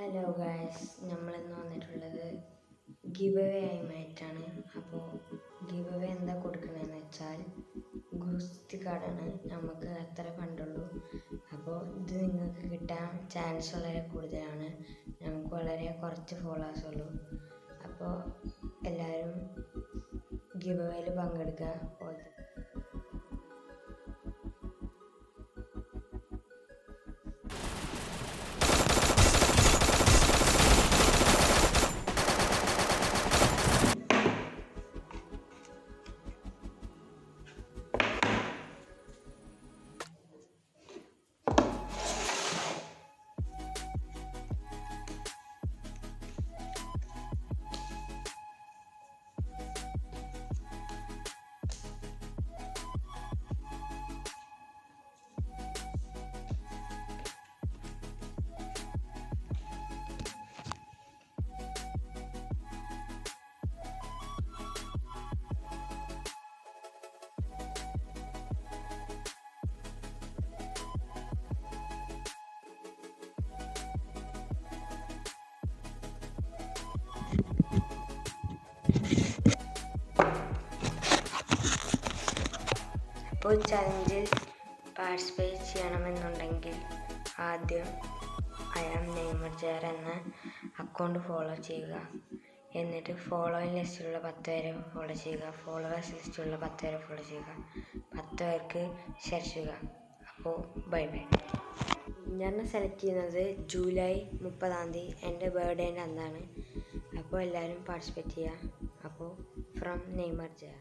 Hello guys, നമ്മളിന്ന് വന്നിട്ടുള്ളത് give away ആയിട്ടാണ്. അപ്പോൾ ഗിവ് അവേ എന്താ കൊടുക്കണമെന്ന് വെച്ചാൽ ഗുസ്തി കാർഡാണ്. നമുക്ക് അത്ര ഫണ്ടുള്ളൂ. അപ്പോൾ ഇത് നിങ്ങൾക്ക് കിട്ടാൻ ചാൻസ് വളരെ കൂടുതലാണ്. നമുക്ക് വളരെ കുറച്ച് ഫോളോവേഴ്സ് ഉള്ളൂ. അപ്പോൾ എല്ലാവരും ഗിവ് അവേയിൽ പങ്കെടുക്കുക. അപ്പോൾ ചലഞ്ചിൽ പാർട്ടിസിപ്പേറ്റ് ചെയ്യണമെന്നുണ്ടെങ്കിൽ ആദ്യം ഐ ആം നെയ്മർ ജയർ എന്ന അക്കൗണ്ട് ഫോളോ ചെയ്യുക. എന്നിട്ട് ഫോളോയിങ് ലിസ്റ്റിലുള്ള 10 പേരെ ഫോളോ ചെയ്യുക. ഫോളോവേഴ്സ് ലിസ്റ്റിലുള്ള 10 പേരെ ഫോളോ ചെയ്യുക. 10 പേർക്ക് ഷെയർ ചെയ്യുക. അപ്പോൾ ബൈ. ഞാൻ സെലക്ട് ചെയ്യുന്നത് ജൂലൈ 30 എൻ്റെ ബർത്ത്ഡേൻ്റെ അന്നാണ്. അപ്പോൾ എല്ലാവരും പാർട്ടിസിപ്പേറ്റ് ചെയ്യുക. അപ്പോൾ ഫ്രം നെയ്മർ ജയർ.